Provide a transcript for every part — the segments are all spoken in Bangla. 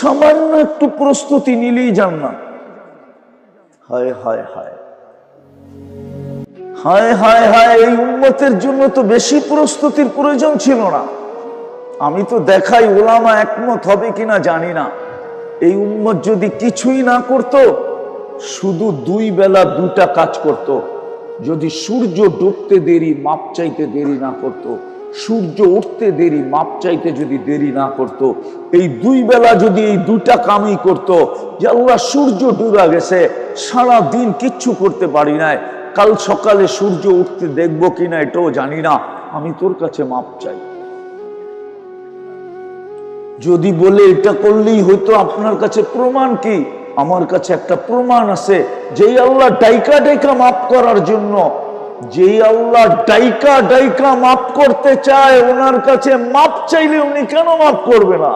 সামান্য একটু প্রস্তুতি নিলেই জান্নাত। হায় হায় হায় হায় হায় হায়, এই উম্মতের জন্য তো বেশি প্রস্তুতির প্রয়োজন ছিল না। আমি তো দেখাই, ওলামা একমত হবে কিনা জানি না। এই উম্মত যদি কিছুই না করত, শুধু 2 বেলা 2টা কাজ করত, যদি সূর্য ডুবতে দেরি মাপ চাইতে দেরি না করত, সূর্য উঠতে দেরি মাপ চাইতে যদি দেরি না করত, এই 2 বেলা যদি এই 2টা কামই করত, যে আল্লাহ সূর্য ডুবে গেছে, সারা দিন কিচ্ছু করতে পারি নাই, কাল সকালে সূর্য উঠতে দেখবো কিনা এটাও জানি না, আমি তোর কাছে মাপ চাই। যদি বলে এটা করলেই হয়তো, আপনার কাছে প্রমাণ কি? আমার কাছে একটা প্রমাণ আছে। যেই আল্লাহ ডাইকা ডাইকা মাফ করার জন্য, যেই আল্লাহ ডাইকা ডাইকা মাফ করতে চায়, ওনার কাছে মাপ চাইলে উনি কেন মাফ করবে না?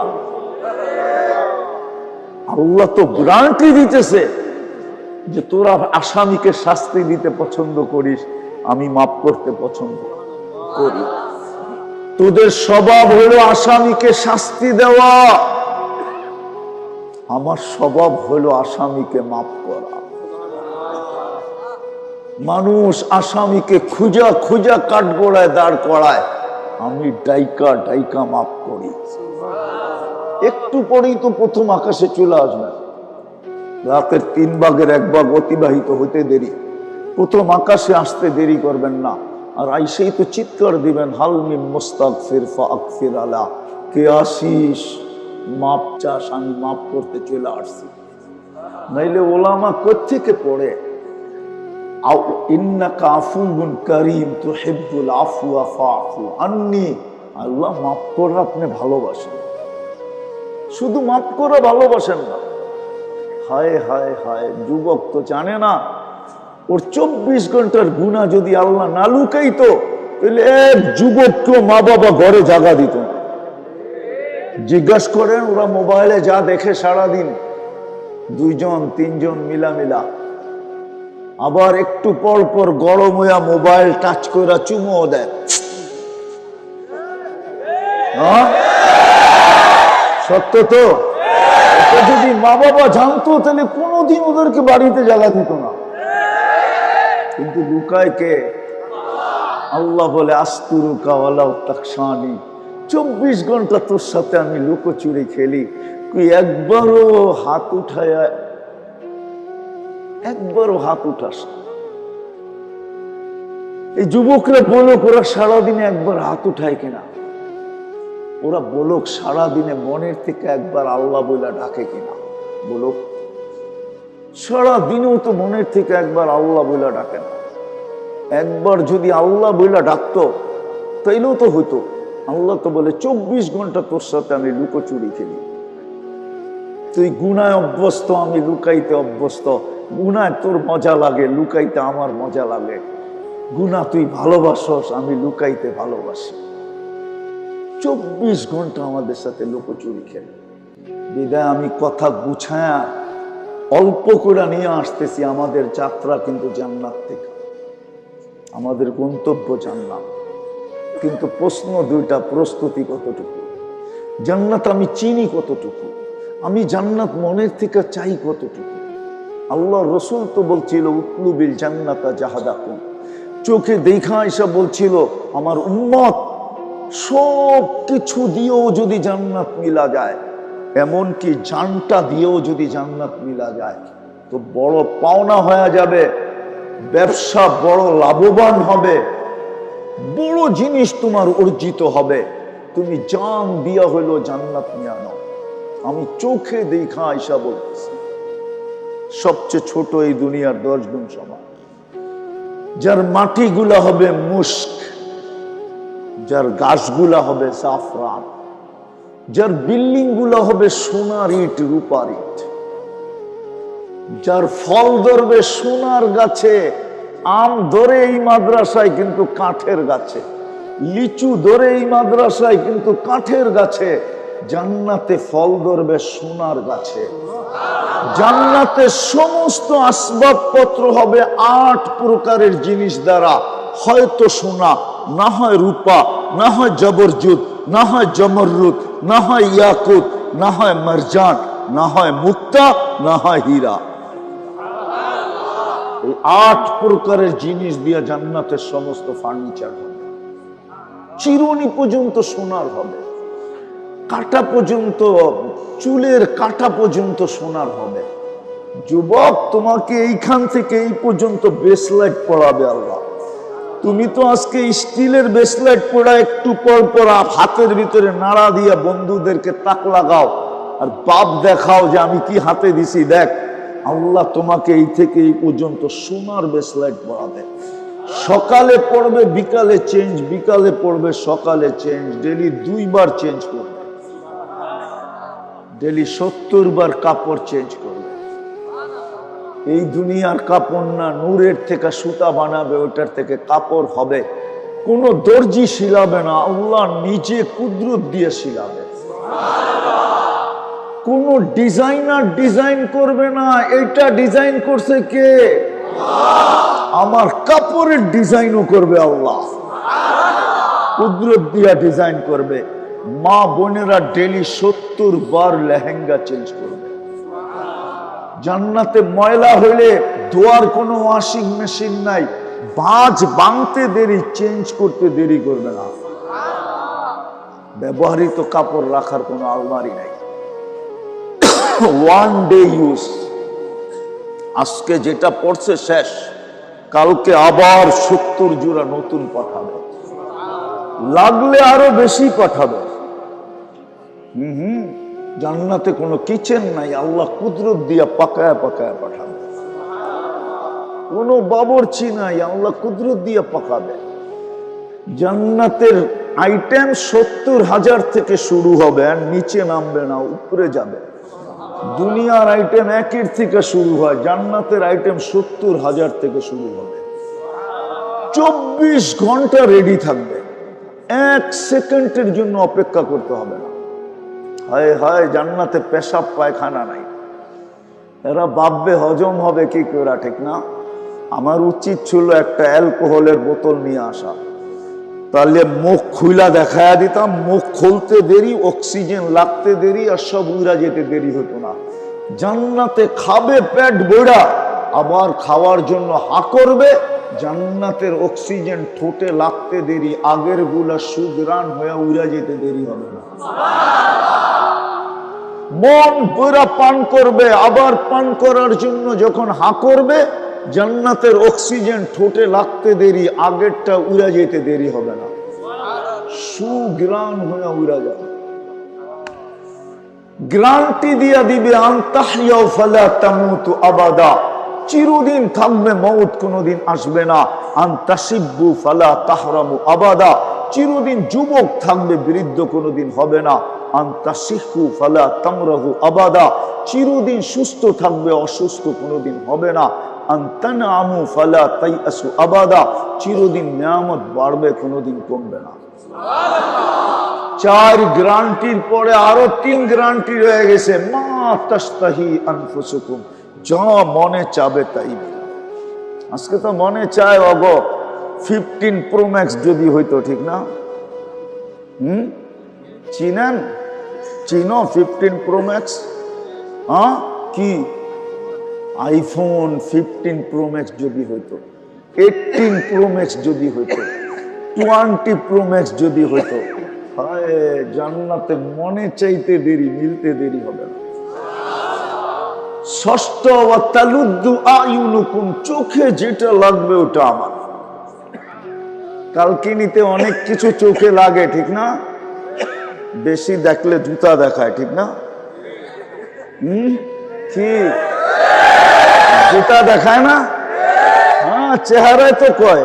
আল্লাহ তো গ্যারান্টি দিতেছে যে তোরা আসামিকে শাস্তি দিতে পছন্দ করিস, আমি মাফ করতে পছন্দ করি। তোদের স্বভাব হলো আসামিকে শাস্তি দেওয়া, আমার স্বভাব হলো আসামিকে মাফ করা। মানুষ আসামিকে খুঁজা খুঁজা কাঠগড়ায় দাঁড় করায়, আমি ডাইকা ডাইকা মাফ করি। একটু পরেই তো প্রথম আকাশে চলে আসবে, রাতের 3 ভাগের 1 ভাগ অতিবাহিত হতে দেরি, প্রথম আকাশে আসতে দেরি করবেন না। আর আইসেই তো চিৎকার দিবেন, হাল মিন মুস্তাগফির ফাগফির আলা, কে আসিস মাপ চাস, আমি মাপ করতে চলে আসছি। নাইলে ওলামা কোত্থেকে পড়ে, ইন্নাকা আফুউন কারীম তুহিব্বুল আফওয়া ফাআফু আন্নী, আল্লাহ মাফ করা আপনি ভালোবাসেন, শুধু মাফ করা ভালোবাসেন না। হায় হায় হায়, যুবক তো জানে না ওর 24 ঘন্টার গুনাহ যদি আল্লাহ না লুকাইতো, তাহলে এক যুবককেও মা বাবা ঘরে জায়গা দিত না। জিজ্ঞাসা করেন, ওরা মোবাইলে যা দেখে সারাদিন, 2 জন 3 জন মিলামিলা, আবার একটু পর পর গরম হইয়া মোবাইল টাচ করে চুমো দেয়। সত্য তো? যদি মা বাবা জানতো, তাহলে কোনোদিন ওদেরকে বাড়িতে জায়গা দিত না। কিন্তু লুকায় কে? আল্লাহ বলে, আস্তুরুকা ওয়ালাউ তাকশানি, 24 ঘন্টা তোর সাথে আমি লুকোচুরি খেলি, তুই একবারও হাত উঠাস। এই যুবকরা বলুক, ওরা সারাদিনে একবার হাত উঠায় কিনা? ওরা বলুক, সারাদিনে মনের থেকে একবার আল্লাহ বইলা ডাকে কিনা? বলুক, সারাদিনেও তো মনের থেকে একবার আল্লাহ বইলা ডাকে না। একবার যদি আল্লাহ বইলা ডাকতো, তাইলেও তো হইতো। আল্লাহ তো বলে, 24 ঘন্টা তোর সাথে আমি লুকোচুরি খেলি, তুই গুনায় অভ্যস্ত, আমি লুকাইতে অভ্যস্ত। গুনায় তোর মজা লাগে, লুকাইতে আমার মজা লাগে। গুনাহ তুই ভালোবাসস, আমি লুকাইতে ভালোবাসি। 24 ঘন্টা আমাদের সাথে লুকোচুরি খেলে। বিদায় আমি কথা গুছায়া অল্প করে নিয়ে আসতেছি। আমাদের যাত্রা কিন্তু জান্নাত থেকে, আমাদের গন্তব্য জান্নাত। কিন্তু প্রশ্ন 2টা, প্রস্তুতি কতটুকু? জান্নাত আমি চিনি কতটুকু? আমি জান্নাত মনের থেকে চাই কতটুকু? আল্লাহ রসুল তো বলছিল, উতলুবিল জান্নাতা জাহাদাকুম, চোখে দেখা এসে বলছিল, আমার উম্মত সব কিছু দিয়েও যদি জান্নাত মিলা যায়, এমনকি জানটা দিয়েও যদি জান্নাত মিলা যায়, তো বড় পাওনা হয়ে যাবে, ব্যবসা বড় লাভবান হবে, বড় জিনিস তোমার অর্জিত হবে। তুমি জান দিয়া হইলো জান্নাত নিয়ে নাও। আমি চোখে দেখা আইসা বলতেছি, সবচেয়ে ছোট এই দুনিয়ার 10 গুণ সমান, যার মাটিগুলা হবে মুস্ক, যার গাছগুলা হবে জাফরান, যার বিল্ডিং গুলা হবে সোনার ইট রূপার ইট, যার ফল ধরবে সোনার গাছে, আম ধরে এই মাদ্রাসায় কিন্তু কাঠের গাছে, লিচু ধরে এই মাদ্রাসায় কিন্তু কাঠের গাছে। জান্নাতে ফল ধরবে সোনার গাছে। জান্নাতে সমস্ত আসবাবপত্র হবে 8 প্রকারের জিনিস দ্বারা, হয়তো সোনা, না হয় রূপা, না হয় জবরজুদ, না হয় জমররুদ, না হয় ইয়াকুত, না হয় মারজান, না হয় মুক্তা, না হয় হীরা। এই 8 প্রকারের জিনিস দিয়ে জান্নাতের সমস্ত ফার্নিচার হবে। চিরুনি পর্যন্ত সোনার হবে, কাটা পর্যন্ত, চুলের কাটা পর্যন্ত সোনার হবে। যুবক, তোমাকে এইখান থেকে এই পর্যন্ত ব্রেসলেট পরাবে আল্লাহ। তুমি তো আজকে স্টিলের ব্রেসলেট পরা, একটু পর পর হাতের ভিতরে নাড়া দিয়ে বন্ধুদেরকে তাক লাগাও আর বাপ দেখাও যে আমি কি হাতে দিছি দেখ। আল্লাহ তোমাকে এই থেকে এই পর্যন্ত সোনার ব্রেসলেট পরাবে। সকালে পড়বে, বিকালে চেঞ্জ, বিকালে পড়বে, সকালে চেঞ্জ, ডেলি 2 বার চেঞ্জ করবে, ডেলি 70 বার কাপড় চেঞ্জ করবে। এই দুনিয়ার কাপড় না, নূরের থেকে সুতা বানাবে, ওটার থেকে কাপড় হবে। কোনো দর্জি শিলাবে না, আল্লাহ নিজে কুদরত দিয়ে শিলাবে। কোন ডিজাইনার ডিজাইন করবে না, এটা ডিজাইন করছে কে? আমার কাপড়ের ডিজাইনও করবে আল্লাহ, কুদরত দিয়া ডিজাইন করবে। মা বোনেরা ডেলি 70 বার লেহেঙ্গা চেঞ্জ করবে। জান্নাতে ময়লা হইলে ধোয়ার কোনো ওয়াশিং মেশিন নাই, বাজ বাঁধতে দেরি, চেঞ্জ করতে দেরি করবে না। ব্যবহৃত কাপড় রাখার কোনো আলমারি নাই, 1 ডে ইউজ। আজকে যেটা পড়ছে শেষ, কালকে আবার 70 জোড়া নতুন পাঠাবে, লাগলে আরো বেশি পাঠাবে। জান্নাতে কোনো কিচেন নাই, আল্লাহ কুদরত দিয়া পাকায়া পাকায়া পাঠাবে। কোনো বাবুর্চি নাই, আল্লাহ কুদরত দিয়া পাকাবে। জান্নাতের আইটেম 70,000 থেকে শুরু হবে, আর নিচে নামবে না, উপরে যাবে। দুনিয়ার আইটেম 1 থেকে শুরু হয়, জান্নাতের আইটেম 70,000 থেকে শুরু হবে। 24 ঘন্টা রেডি থাকবে, 1 সেকেন্ডের জন্য অপেক্ষা করতে হবে না। হায় হায়, জান্নাতে পেশাব পায়খানা নাই। এরা ভাববে হজম হবে কি করে, ঠিক না? আমার উচিত ছিল একটা অ্যালকোহলের বোতল নিয়ে আসা, তাহলে মুখ খুইলা দেখায়া দিতাম। মুখ খুলতে দেরি, অক্সিজেন লাগতে দেরি, আর সব উড়া যেতে দেরি হতো না। জান্নাতে খাবে পেট বইড়া, আবার খাওয়ার জন্য হা করবে। জান্নাতের অক্সিজেন ঠোঁটে লাগতে দেরি, আগের গুলা সুগ্রাণ হয়ে উড়া যেতে দেরি হবে না। মন পুরা পান করবে, আবার পান করার জন্য যখন হা করবে, জান্নাতের অক্সিজেন ঠোঁটে লাগতে দেরি, আগেরটা উড়া যেতে দেরি হবে না, সুগ্রাণ হয়ে উড়া যাবে। গ্যারান্টি দিয়া দিবে, আনতাহইয়াউ ফালা তামুতু আবাদা, চিরদিন থাকবে, মউত কোনদিন আসবে না। আনতাশিব্বু ফালা তাহরামু আবাদা, চিরদিন যুবক থাকবে, বৃদ্ধ কোনদিন হবে না। আনতাশিহু ফালা তামরাহু আবাদা, চিরদিন সুস্থ থাকবে, অসুস্থ কোনদিন হবে না। আনতানআমু ফালা তাইআসু আবাদা, চিরদিন নিয়ামত বাড়বে, কোনদিন কমবে না। 4 গ্যারান্টির পরে আরো 3 গ্যারান্টি রয়ে গেছে। মা তাশতাহি আনফুসুকুম, যা মনে চাবে তাই। আজকে তো মনে চায় অগ 15 প্রো ম্যাক্স যদি হইতো, ঠিক না? চিনেন? চিনো 15 প্রো ম্যাক্স? কি আইফোন 15 প্রো ম্যাক্স যদি হইতো, 18 প্রো ম্যাক্স যদি হইতো, 20 প্রো ম্যাক্স যদি হইতো, হায় জান্নাতে মনে চাইতে দেরি, মিলতে দেরি হবে না। ষষ্ঠ, ওয়া তালুদ্দু আয়ুনুকুম, চোখে যেটা লাগবে ওটা আমার। কালকিনিতে অনেক কিছু চোখে লাগে, ঠিক না? বেশি দেখলে জুতা দেখায়, ঠিক না? কি জুতা দেখায় না? হ্যাঁ, চেহারায় তো কয়।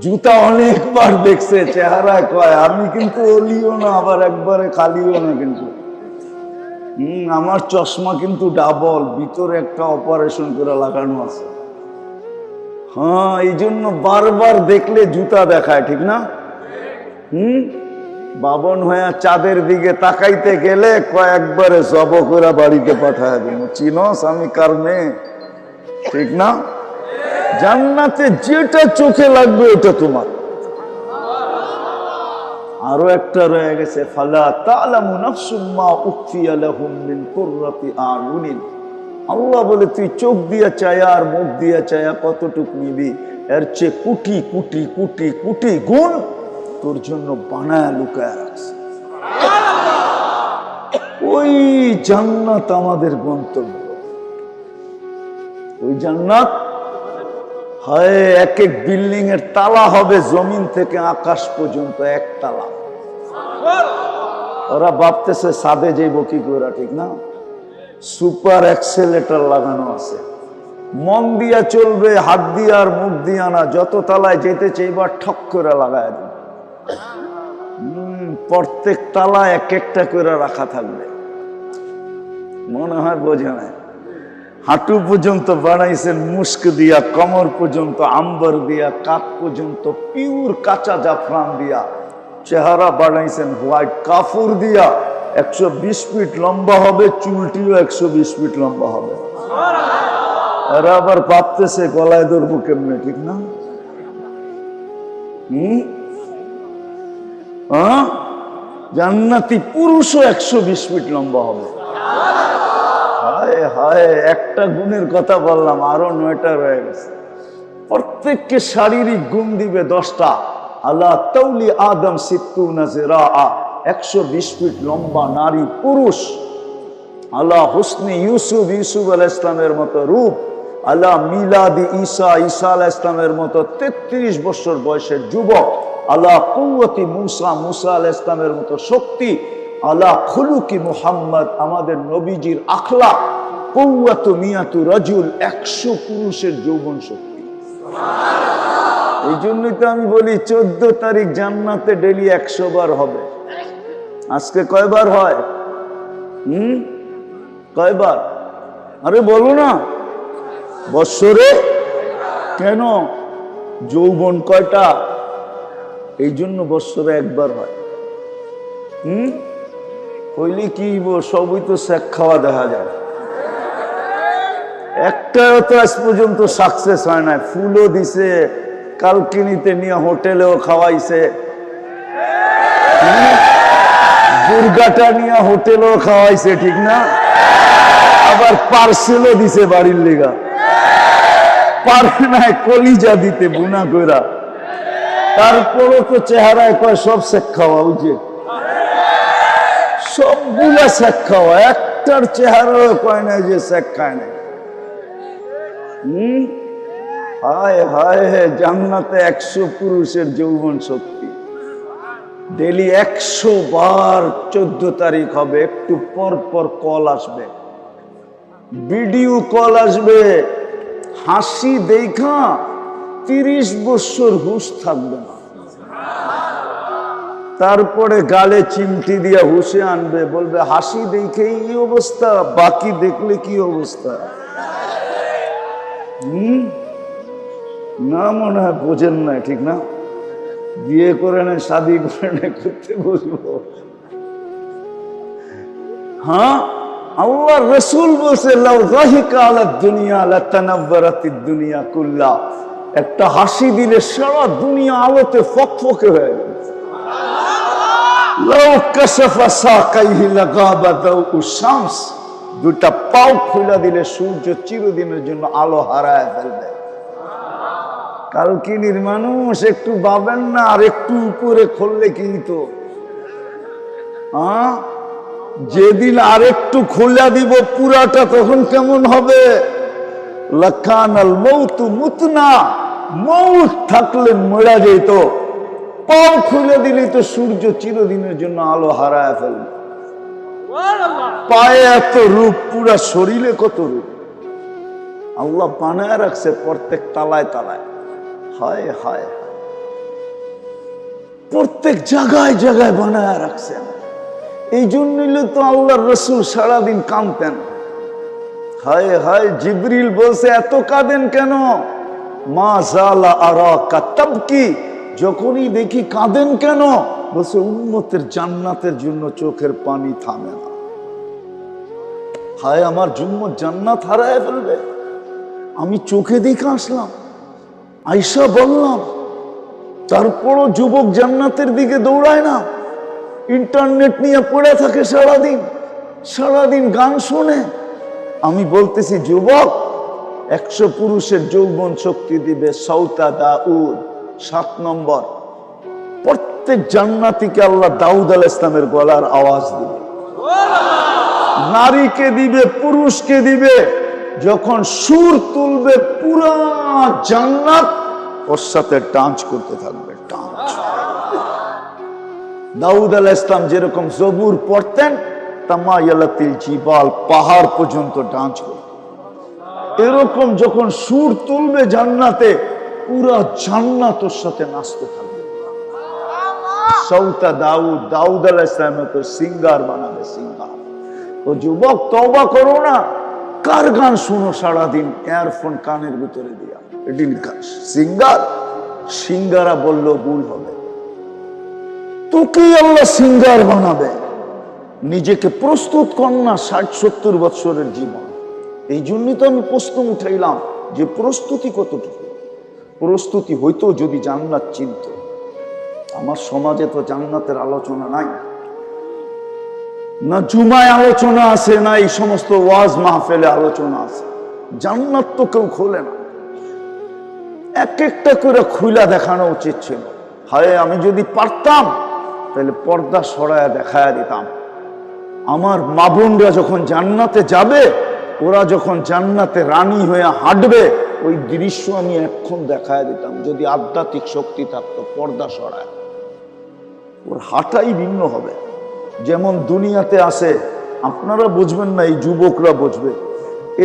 জুতা অনেকবার দেখছে, চেহারায় কয়। আমি কিন্তু অলিও না, আবার একবারে খালিও না কিন্তু। আমার চশমা কিন্তু ডাবল, ভিতরে একটা অপারেশন করে লাগানো আছে। হ্যাঁ, এই জন্য বারবার দেখলে জুতা দেখায়, ঠিক না? বাবন হয়ে চাঁদের দিকে তাকাইতে গেলে কয়েকবারে জব করে বাড়িতে পাঠায় দেব। চিনস আমি কার মেয়ে, ঠিক না? জান্নাতে যেটা চোখে লাগবে ওটা তোমার। আরো একটা রয়ে গেছে, ফালা তা'লামু নাফসুম মা উখফিয়া লাহুম মিন কুররাতি আ'য়ুনিন। আল্লাহ বলে তুই চোখ দিয়া চায়া আর মুখ দিয়া চায়া কতটুক নিবি, এর চেয়ে কোটি কোটি কোটি কোটি গুণ তোর জন্য বানায় লুকায় রাখছে। ওই জান্নাত আমাদের গন্তব্য। ওই জান্নাত হয় এক এক বিল্ডিং এর তালা হবে জমিন থেকে আকাশ পর্যন্ত এক তালা। ওরা ভাবতেছে সাদে যাইব কি করে, ঠিক না? সুপার এক্সেলেটর লাগানো আছে, মন দিয়া চলবে, হাত দিয়া আর মুখ দিয়া না। যত তালায় যেতে চাইবার ঠক করে লাগায় দেবে। প্রত্যেক তালায় এক একটা করে রাখা থাকবে। মনে হয় বোঝে না। হাঁটু পর্যন্ত বানাইছেন মুস্ক দিয়া, কমর পর্যন্ত আম্বর দিয়া, কাপ পর্যন্ত পিওর কাঁচা জাফরান দিয়া, চেহারা বানাইছেন হোয়াইট কাফুর দিয়া। 120 ফিট লম্বা হবে, চুলটিও 120 ফিট লম্বা হবে। এরা আবার ভাবতেছে গলায় ধরবো কেমনে, ঠিক না? জান্নাতি পুরুষও 120 ফিট লম্বা হবে। হায় হায়, একটা গুণের কথা বললাম, আরো 9টা রয়ে গেছে। প্রত্যেককে শারীরিক গুণ দিবে 10টা। আল্লাহ তাউলি আদম সিত্তুনা জিরাআ, 120 ফিট লম্বা নারী পুরুষ। আল্লাহ হুসনে ইউসুফ, ইউসুফ আলাইহিস সালামের মতো রূপ। আল্লাহ মিলাদি ঈসা, ঈসা আলাইহিস সালামের মতো 33 বছর বয়সের যুবক। আল্লাহ কুওয়াতি মুসা, মুসা আলাইহিস সালামের মতো শক্তি। আল্লাহ খুলুকি মুহাম্মদ, আমাদের নবীজির আখলাক। কুওয়াতু মিয়াতু রাজুল, 100 পুরুষের যৌবন শক্তি। এই জন্যই তো আমি বলি 14 তারিখ জান্নাতে ডেলি 100 বার হবে। আজকে কয়বার হয়? কয়বার? আরে বলো না, বৎসরে কেন? যৌবন কয়টা? এই জন্য বৎসরে একবার হয়। কইলে কি সবই তো শেখ খাওয়া দেখা যায়। একটাও তো আজ পর্যন্ত সাকসেস হয় না। ফুলও দিছে, কালকিনিতে নিয়ে হোটেলেও খাওয়াইছে, দুর্গাটা নিয়ে হোটেলেও খাওয়াইছে, ঠিক না? আবার পার্সেলও দিছে বাড়ির লেগা। পারে নাই কলিজা দিতে বুনা কইরা। তারপরও তো চেহারায় কয় সব শেখ খাওয়া উচিত, সবগুলা শেখ খাওয়া। একটার চেহারাও কয় নাই যে শেখ খায় নাই। হায় হায়, জান্নাতে 100 পুরুষের যৌবন শক্তি। ডেলি 100 বার 14 তারিখ হবে। একটু পর পর কল আসবে, ভিডিও কল আসবে। হাসি দেখা 30 বছর হুঁশ থাকবে না। তারপরে গালে চিমটি দিয়া হুঁশে আনবে, বলবে হাসি দেখে এই অবস্থা, বাকি দেখলে কি অবস্থা। না, মনে হয় বোঝেন না, ঠিক না? বিয়ে করে নেয়, শাদি করে নেয়, করতে বসবো। হ্যাঁ, আল্লাহর রাসূল বলছে লাউ যাহিকা আলাদ দুনিয়া লাতানাওয়ারাতিদ দুনিয়া কুল্লা। একটা হাসি দিলে সারা দুনিয়া আলোতে ফকফকে হয়ে যাবে। লাউ কাশাফা সাকাইহি লাগাবা দাউ শামস। দুটা পাও খুলে দিলে সূর্য চিরদিনের জন্য আলো হারায় ফেলবে। কালকিনির মানুষ একটু ভাবেন না, আর একটু উপরে খুললে কিন্তু যেদিন আর একটু খুলে দিব পুরাটা, তখন কেমন হবে? লাকানাল মাউতু মুতনা, মৌত থাকলে মরা যেত। পাও খুলে দিলে তো সূর্য চিরদিনের জন্য আলো হারায় ফেলবে। পায়ে এত রূপ, পুরা শরীরে কত রূপ আল্লাহ বানায় রাখছে প্রত্যেক তালায় তালায়। হায় হায়, প্রত্যেক জায়গায় জায়গায় বানায় রাখছেন। এই জন্যই তো আল্লাহর রাসূল সারাদিন কাঁদতেন। হায় হায়, জিবরিল বলছে এত কাঁদেন কেন? মা জালা আরাকা তাবকি, যখনই দেখি কাঁদেন কেন? বলছে উম্মতের জান্নাতের জন্য চোখের পানি থামে না। হায়, আমার উম্মত জান্নাত হারায় ফেলবে। আমি চোখে দেখে আসলাম, আয়েশা বললাম, তারপরও যুবক জান্নাতের দিকে দৌড়ায় না। ইন্টারনেট নিয়ে পড়ে থাকে সারাদিন, সারাদিন গান শোনে। আমি বলতেছি যুবক, 100 পুরুষের যৌবন শক্তি দিবে সৌতা দাউদ। 7 নম্বর, প্রত্যেক জান্নাতীকে আল্লাহ দাউদ আলাইহিস সালামের গলার আওয়াজ দিবে, নারীকে দিবে, পুরুষকে দিবে। যখন সুর তুলবে পুরা জান্নাত ওর সাথে ডান্স করতে থাকবে, ডান্স। দাউদ আলাইহিস সালাম যেরকম জবুর পড়তেন, তামায়ালাতিল জিবাল, পাহাড় পর্যন্ত ডান্স করতেন। এরকম যখন সুর তুলবে জান্নাতে, পুরা জান্নাত ওর সাথে নাচতে থাকবে। সৌতা দাউদ, দাউদ আলাইহিস সালামকে তো সিঙ্গার বানাবে, সিঙ্গার। ও যুবক, তওবা করো না। কার গান শুনো সারাদিন ইয়ারফোন কানের ভিতরে দিয়া? সিঙ্গার, সিঙ্গারা বললেও ভুল হবে। তোকে আল্লাহ সিঙ্গার বানাবে। নিজেকে প্রস্তুত কর না 60-70 বছরের জীবন। এই জন্যই তো আমি প্রশ্ন উঠাইলাম যে প্রস্তুতি কতটুকু। প্রস্তুতি হইতো যদি জান্নাত চিনত। আমার সমাজে তো জান্নাতের আলোচনা নাই, না জুমায় আলোচনা আছে, না এই সমস্ত ওয়াজ মাহফিলে আলোচনা আছে। জান্নাত তো কেউ খোলে না। এক একটা করে খুইলা দেখানো উচিত ছিল। হায়, আমি যদি পারতাম তাহলে পর্দা সরায়া দেখায়া দিতাম। আমার মা বোনরা যখন জান্নাতে যাবে, ওরা যখন জান্নাতে রানী হয়ে হাঁটবে, ওই দৃশ্য আমি এখন দেখায় দিতাম। যদি আধ্যাত্মিক শক্তি থাকতো, পর্দা সরায়, ওর হাঁটাই ভিন্ন হবে। যেমন দুনিয়াতে আছে, আপনারা বুঝবেন না, এই যুবকরা বুঝবে।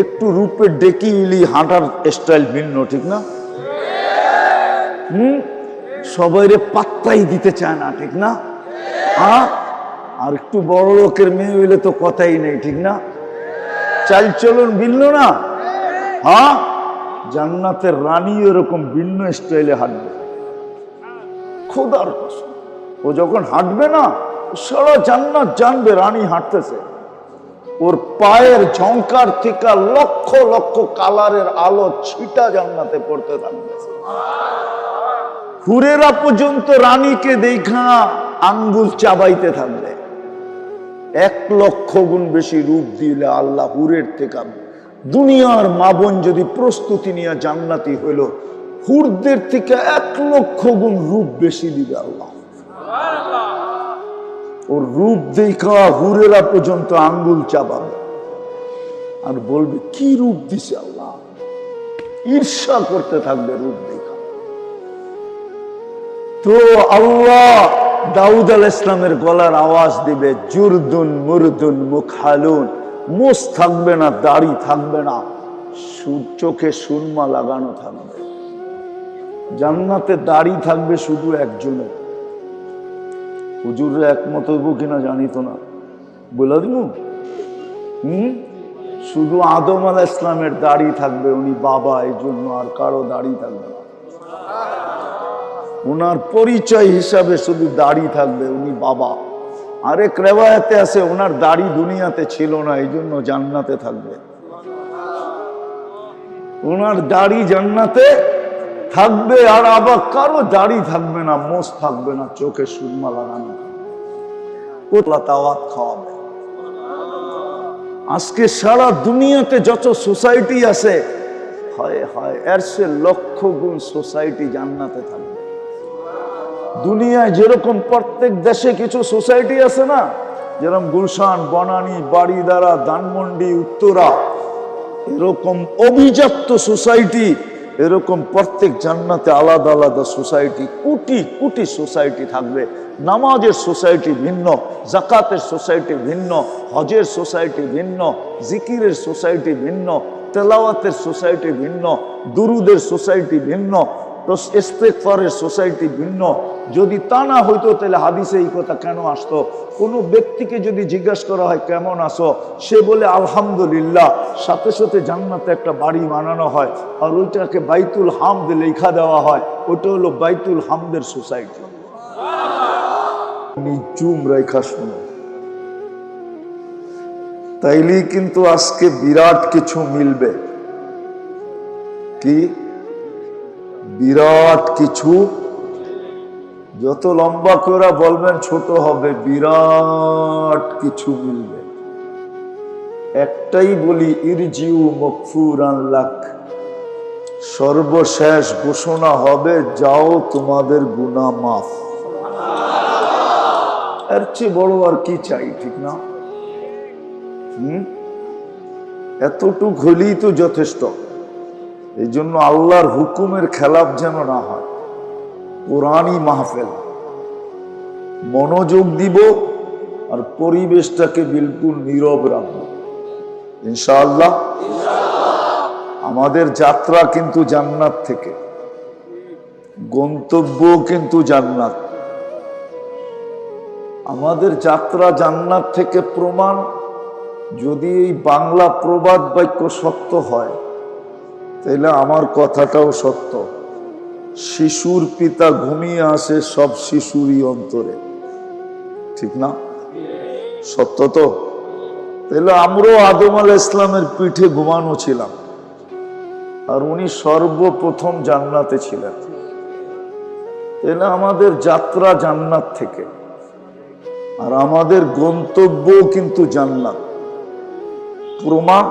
একটু রূপে ডেকি ইলি হাঁটার স্টাইল ভিন্ন, ঠিক না? সবাইরে পাত্তাই দিতে চায় না, ঠিক না? আর একটু বড় লোকের মেয়ে হইলে তো কথাই নেই, ঠিক না? চাল চলন ভিন্ন না? জান্নাতের রানী এরকম ভিন্ন স্টাইলে হাঁটবে। খোদার কসম, ও যখন হাঁটবে না, সারা জান্নাত জানবে রানী হাঁটতেছে। ওর পায়ের ঝংকার থেকে লক্ষ লক্ষ কালারের আলো ছিটা জান্নাতে পড়তে থাকবে। হুরেরা পর্যন্ত রানীকে দেখা আঙ্গুল চাবাইতে থাকবে। 1 লক্ষ গুণ বেশি রূপ দিলে আল্লাহ হুরের থেকে। দুনিয়ার মা বোন যদি প্রস্তুতি নিয়ে জান্নাতি হইল, হুরদের থেকে 1 লক্ষ গুণ রূপ বেশি দিবে আল্লাহ। ওর রূপ দেখা হুরেরা পর্যন্ত আঙ্গুল চাবাবে আর বলবে কি রূপ দিছে আল্লাহ। ঈর্ষা করতে থাকবে রূপ দেখা। তো আল্লাহ দাউদ আলাইহিস সালামের গলার আওয়াজ দিবে, জুরদুন মুরদুন মুখালুন। মুছ থাকবে না, দাড়ি থাকবে না, চোখে সুরমা লাগানো থাকবে। জান্নাতে দাড়ি থাকবে শুধু একজনের। হুজুররা একমত হইব কিনা জানি তো না, বলে দিব। শুধু আদম আলাইহিস সালামের দাড়ি থাকবে, উনি বাবা, এই জন্য আর কারো দাড়ি থাকবে না। ওনার পরিচয় হিসাবে শুধু দাড়ি থাকবে, উনি বাবা। আরেক রেওয়ায়াতে আছে ওনার দাড়ি দুনিয়াতে ছিল না, এই জন্য জান্নাতে থাকবে। ওনার দাড়ি জান্নাতে থাকবে, আর আবার কারো দাড়ি থাকবে না, মোষ থাকবে না, চোখে সুরমা লাগানো। তাওয়াত খাওয়াবে। আজকে সারা দুনিয়াতে যত সোসাইটি আছে, হায় হায়, এর সে লক্ষ গুণ সোসাইটি জান্নাতে থাকবে। দুনিয়ায় যেরকম প্রত্যেক দেশে কিছু সোসাইটি আছে না, যেরকম গুলশান, বনানী, বাড়িদারা, ধানমন্ডি, উত্তরা, এরকম অভিজাত সোসাইটি, এরকম প্রত্যেক জান্নাতে আলাদা আলাদা সোসাইটি, কোটি কোটি সোসাইটি থাকবে। নামাজের সোসাইটি ভিন্ন, জাকাতের সোসাইটি ভিন্ন, হজের সোসাইটি ভিন্ন, জিকিরের সোসাইটি ভিন্ন, তেলাওয়াতের সোসাইটি ভিন্ন, দুরুদের সোসাইটি ভিন্ন, ইস্তেগফারের সোসাইটি ভিন্ন। যদি তা না হইতো তাহলে হাদিসে এই কথা কেন আসতো? কোনো ব্যক্তিকে যদি জিজ্ঞাসা করা হয় কেমন আছো, সে বলে আলহামদুলিল্লাহ, সাথে সাথে জান্নাতে একটা বাড়ি বানানো হয়, আর ওইটাকে বাইতুল হামদ লেখা দেওয়া হয়। ওটা হলো বাইতুল হামদের সোসাইটি। নিজুম রেখা শোনো, তাইলেই কিন্তু আজকে বিরাট কিছু মিলবে। কি বিরাট কিছু যত লম্বা করে বলবেন ছোট হবে, বিরাট কিছু মিলবে। একটাই বলি, ইরজিউ মগফুরান লাক, সর্বশেষ ঘোষণা হবে, যাও তোমাদের গুনাহ মাফ। এর চেয়ে বড় আর কি চাই, ঠিক না? এতটুক হলেই তো যথেষ্ট। এই জন্য আল্লাহর হুকুমের খেলাফ যেন না হয়। কোরআনই মাহফিল, মনোযোগ দিব আর পরিবেশটাকে বিলকুল নীরব রাখবো ইনশাআল্লাহ। আমাদের যাত্রা কিন্তু জান্নাত থেকে, গন্তব্য কিন্তু জান্নাত। আমাদের যাত্রা জান্নাত থেকে প্রমাণ, যদি এই বাংলা প্রবাদ বাক্য সত্য হয়, তাহলে আমার কথাটাও সত্য। শিশুর পিতা ঘুমিয়ে আসে সব শিশুরই অন্তরে, ঠিক না? সত্য তো? তাহলে আমরাও আদম আলাইহিস সালামের পিঠে ঘুমানো ছিলাম, আর উনি সর্বপ্রথম জান্নাতে ছিলেন। তাহলে আমাদের যাত্রা জান্নাত থেকে, আর আমাদের গন্তব্য কিন্তু জান্নাত। প্রমাণ,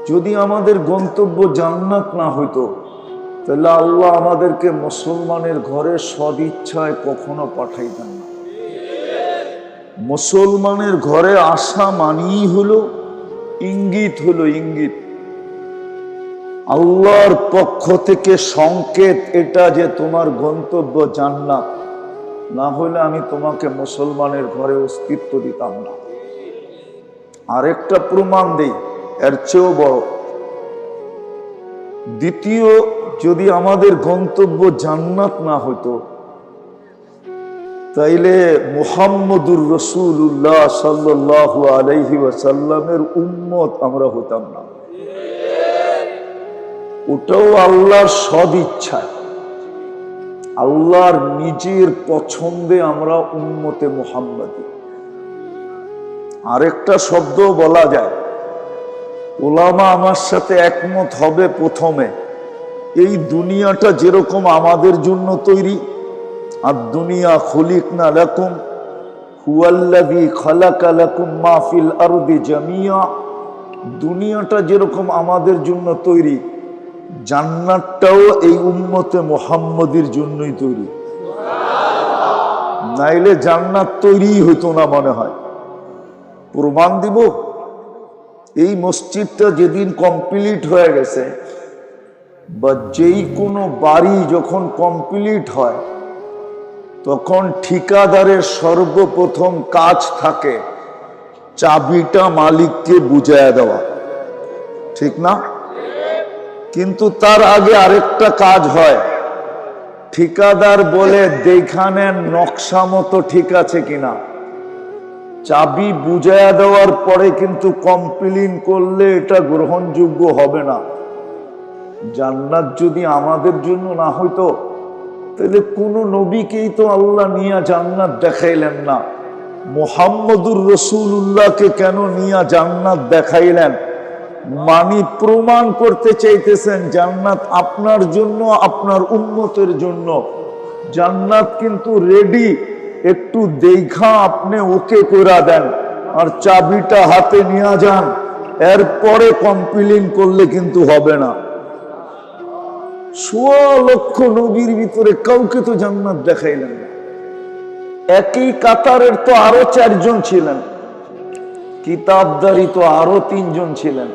যদি আমাদের গন্তব্য জান্নাত না হইতো, তাহলে আল্লাহ আমাদেরকে মুসলমানের ঘরে সদিচ্ছায় কখনো পাঠাইতেন না। মুসলমানের ঘরে আসা মানেই হলো ইঙ্গিত, হলো ইঙ্গিত, আল্লাহর পক্ষ থেকে সংকেত এটা যে তোমার গন্তব্য জান্নাত। না হলে আমি তোমাকে মুসলমানের ঘরে অস্তিত্ব দিতাম না। আরেকটা প্রমাণ দেই, এর চেয়েও বড়। দ্বিতীয়, যদি আমাদের গন্তব্য জান্নাত না হইতো, তাইলে মুহাম্মদুর রাসূলুল্লাহ সাল্লাল্লাহু আলাইহি ওয়াসাল্লামের উম্মত আমরা হতাম না। ওটাও আল্লাহর সদিচ্ছায়, আল্লাহর নিজের পছন্দে আমরা উম্মতে মুহাম্মাদি। আরেকটা শব্দ বলা যায়, উলামা আমার সাথে একমত হবে, প্রথমে এই দুনিয়াটা যেরকম আমাদের জন্য তৈরি, আর দুনিয়া খুলিকনা লাকুম হুয়াল্লাযী খালাকা লাকুম মা ফিল আরদি জামিয়া, দুনিয়াটা যেরকম আমাদের জন্য তৈরি, জান্নাতটাও এই উম্মতে মুহাম্মাদির জন্যই তৈরি। নাইলে জান্নাত তৈরি হইতো না মনে হয়। প্রমাণ দিব, এই মসজিদটা যেদিন কমপ্লিট হয়ে গেছে, বা যেই কোনো বাড়ি যখন কমপ্লিট হয়, তখন ঠিকাদারের সর্বপ্রথম কাজ থাকে চাবিটা মালিককে বুঝাইয়া দেওয়া, ঠিক না? কিন্তু তার আগে আরেকটা কাজ হয়, ঠিকাদার বলে দেখা নেন নকশা মতো ঠিক আছে কিনা। চাবি বুঝাইয়া দেওয়ার পরে কিন্তু কমপ্লেন করলে এটা গ্রহণযোগ্য হবে না। জান্নাত যদি আমাদের জন্য না হইতো, তাহলে কোন নবীকেই তো আল্লাহ নিয়ে জান্নাত দেখাইলেন না। মুহাম্মদুর রাসূলুল্লাহকে কেন নিয়ে জান্নাত দেখাইলেন? মানি প্রমাণ করতে চাইতেছেন জান্নাত আপনার জন্য, আপনার উম্মতের জন্য। জান্নাত কিন্তু রেডি, একটু দেখা আপনি ওকে করে দেন, আর চাবিটা হাতে নিয়ে যান, এরপরে কমপ্লেন করলে কিন্তু হবে না। ১৬ লক্ষ নবীর ভিতরে কাউকে তো জান্নাত দেখাইলেন না। একই কাতারের তো আরো ৪ জন ছিলেন, কিতাবদারি তো আরো ৩ জন ছিলেন,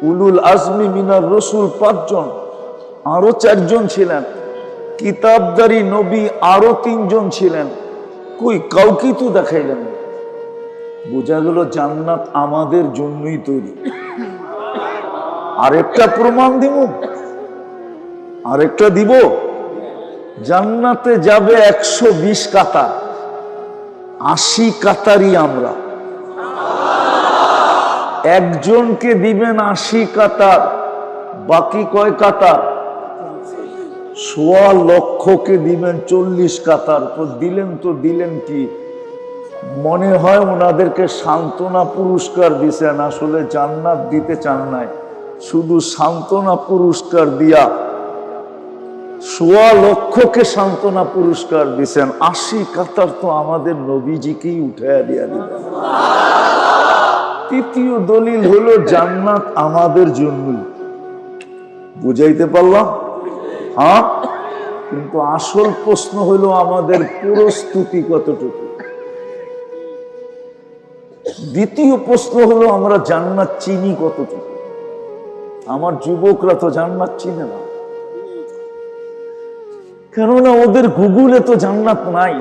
উলুল আজমি মিনার রসুল ৫ জন, আরো ৪ জন ছিলেন, কিতাবদারি নবী আরো ৩ জন ছিলেন। কই কাউকে তো দেখাইলেন না। বোঝা গেল জান্নাত আমাদের জন্যই তৈরি। আরেকটা প্রমাণ দিব, আরেকটা দিব। জান্নাতে যাবে ১২০ কাতার, ৮০ কাতারই আমরা। একজনকে দিবেন ৮০ কাতার, বাকি কয় কাতার? ১৬ লক্ষকে দিবেন ৪০ কাতার। তো দিলেন কি? মনে হয় ওনাদেরকে সান্ত্বনা পুরস্কার দিছেন, আসলে জান্নাত দিতে চান নাই, শুধু সান্ত্বনা পুরস্কার দিয়া 1,00,000 সান্ত্বনা পুরস্কার দিচ্ছেন, 80 কাতার তো আমাদের নবীজিকেই উঠাইয়া দিয়া দিবেন। তৃতীয় দলিল হলো জান্নাত আমাদের জন্যই। বুঝাইতে পারলাম? হ্যাঁ, কিন্তু আসল প্রশ্ন হলো আমাদের প্রস্তুতি কতটুকু। দ্বিতীয় প্রশ্ন হলো আমরা জান্নাত চিনি কতটুকু। আমার যুবকরা তো জান্নাত চিনে না, কেননা ওদের গুগলে তো জান্নাত নাই।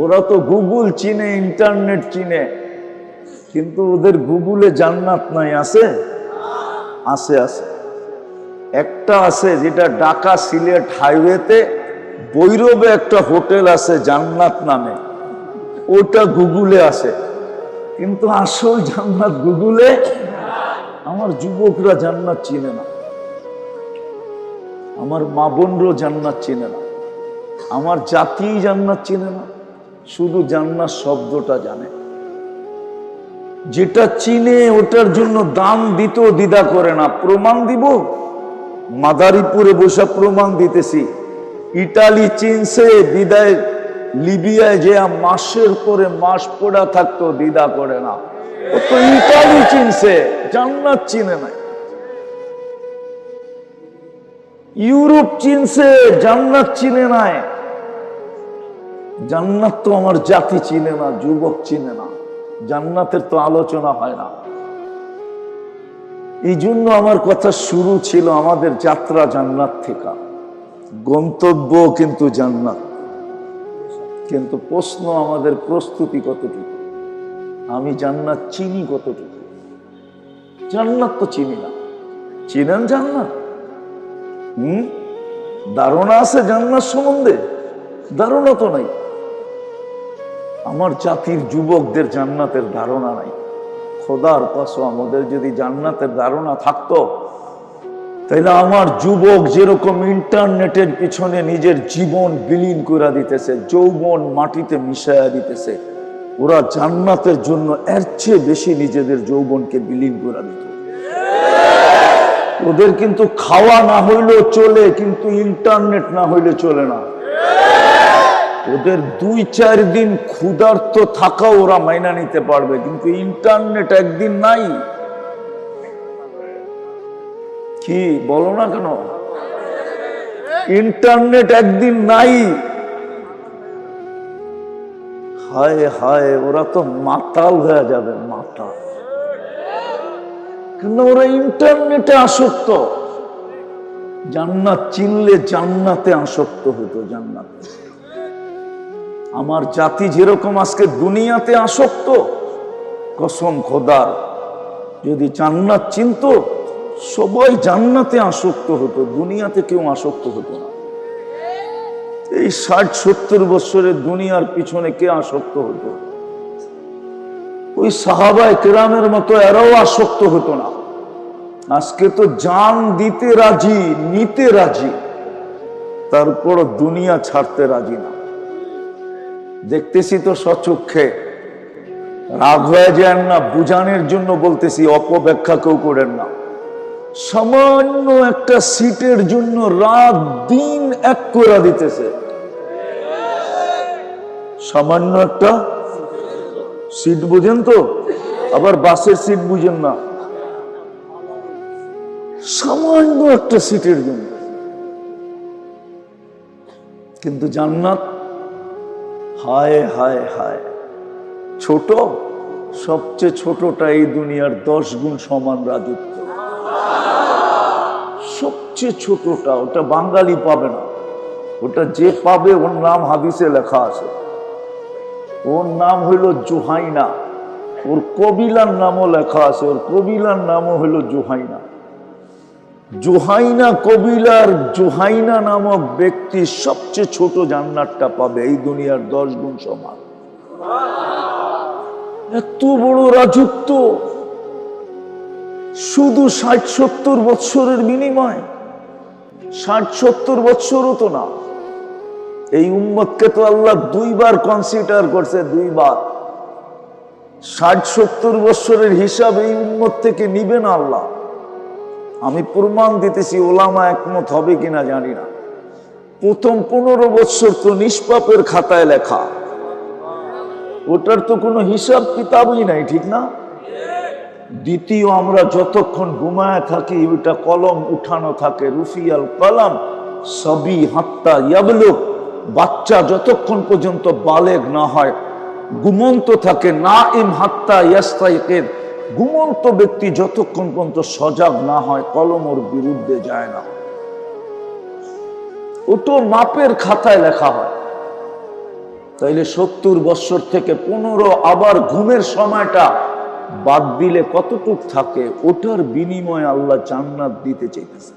ওরা তো গুগল চিনে, ইন্টারনেট চিনে, কিন্তু ওদের গুগলে জান্নাত নাই। আছে আছে আছে একটা আছে, যেটা ঢাকা সিলেট হাইওয়েতে বৈরবে একটা হোটেল আছে জান্নাত নামে, ওটা গুগলে আছে, কিন্তু আসল জান্নাত গুগলে। আমার যুবকরা জান্নাত চিনে না, আমার মা বোনরও জান্নাত চিনে না, আমার জাতি জান্নাত চিনে না, শুধু জান্নাত শব্দটা জানে। যেটা চিনে ওটার জন্য দাম দিতেও দ্বিধা করে না। প্রমাণ দিব, মাদারীপুরে বসে প্রমাণ দিতেছি। ইটালি চিনছে বিদায়, লিবিয়ায় যে মাসের পরে মাস পড়া থাকতো, দ্বিধা করে না। ও তো ইটালি চিনছে, জান্নাত চিনে নাই। ইউরোপ চিনছে, জান্নাত চিনে নাই। জান্নাত তো আমার জাতি চিনে না, যুবক চিনে না, জান্নাতের তো আলোচনা হয় না। এই জন্য আমার কথা শুরু ছিল আমাদের যাত্রা জান্নাত থেকে, গন্তব্য কিন্তু জান্নাত। কিন্তু প্রশ্ন আমাদের প্রস্তুতি কতটুকু, আমি জান্নাত চিনি কতটুকু। জান্নাত তো চিনি না, চিনেন জান্নাত? ধারণা আছে জান্নাত সম্বন্ধে? ধারণা তো নাই। আমার জাতির যুবকদের জান্নাতের ধারণা নাই। খোদার কসম, আমাদের যদি জান্নাতের ধারণা থাকতো, তাইলে আমার যুবক যেরকম ইন্টারনেটের পিছনে নিজের জীবন বিলীন করে দিতেছে, যৌবন মাটিতে মিশাইয়া দিতেছে, ওরা জান্নাতের জন্য এর চেয়ে বেশি নিজেদের যৌবনকে বিলীন করে দিত। ওদের কিন্তু খাওয়া না হইলেও চলে, কিন্তু ইন্টারনেট না হইলে চলে না। ওদের 2-4 দিন ক্ষুধার্ত থাকা ওরা মাইনা নিতে পারবে, কিন্তু ইন্টারনেট একদিন নাই। কি বলো না কেন? ইন্টারনেট একদিন নাই। হায় হায়, ওরা তো মাতাল হয়ে যাবে, মাতাল। কিন্তু ওরা ইন্টারনেটে আসক্ত। জান্নাত চিনলে জান্নাতে আসক্ত হতো, জান্নাতে। আমার জাতি যেরকম আজকে দুনিয়াতে আসক্ত, কসম খোদার, যদি জান্নাত চিনতো সবাই জান্নাতে আসক্ত হতো, দুনিয়াতে কেউ আসক্ত হতো না। এই 60-70 বছরের দুনিয়ার পিছনে কে আসক্ত হতো? ওই সাহাবায়ে কেরামের মতো এরাও আসক্ত হতো না। আজকে তো জান দিতে রাজি, নিতে রাজি, তারপর দুনিয়া ছাড়তে রাজি না। দেখতেছি তো সচক্ষে, রাগ হয়ে যান না, বুঝানোর জন্য বলতেছি, অপব্যাখ্যা কেউ করেন না। সামান্য একটা সিটের জন্য রাত দিন এক করে দিতেছে। সামান্য একটা সিট বুঝেন তো, আবার বাসের সিট বুঝেন না, সামান্য একটা সিটের জন্য। কিন্তু জান্নাত, হায় হায় হায়, ছোট, সবচেয়ে ছোটটা এই দুনিয়ার 10 গুণ সমান রাজত্ব। সবচেয়ে ছোটটা, ওটা বাঙালি পাবে না। ওটা যে পাবে ওর নাম হাদিসে লেখা আছে, ওর নাম হইল জুহাইনা। ওর কবিলার নামও লেখা আছে, ওর কবিলার নামও হইল জুহাইনা। জুহাইনা কবিলার জুহাইনা নামক ব্যক্তি সবচেয়ে ছোট জান্নাতটা পাবে, এই দুনিয়ার 10 গুণ সমান। এত বড় রাজত্ব, শুধু 60-70 বৎসরের বিনিময়। 60-70 বৎসরও তো না। এই উম্মতকে তো আল্লাহ 2 বার কনসিডার করছে, 2 বার। 60-70 বৎসরের হিসাব এই উম্মত থেকে নিবে না আল্লাহ। আমি প্রমাণ দিতেছি, ওলামা একমত হবে কিনা জানি না। প্রথম 15 বছর তো নিষ্পাপের খাতায় লেখা, ওটার তো কোনো হিসাব কিতাবই নাই, ঠিক না? দ্বিতীয়, আমরা যতক্ষণ ঘুমায় থাকি ওইটা কলম উঠানো থাকে, রুফিয়াল কলম সবই হাত্তা ইয়াবলুগ, বাচ্চা যতক্ষণ পর্যন্ত বালেগ না হয় ঘুমন্ত থাকে, নাইম হাত্তা ইয়াস্তাইকিদ, ঘুমন্ত ব্যক্তি যতক্ষণ পর্যন্ত সজাগ না হয় কলম ওর বিরুদ্ধে যায় না। ওটো মাপের খাতায় লেখা হয়। তাইলে 70 বছর থেকে 15 আবার ঘুমের সময়টা বাদ দিলে কতটুক থাকে? ওটার বিনিময়ে আল্লাহ জান্নাত দিতে চাইতেছে।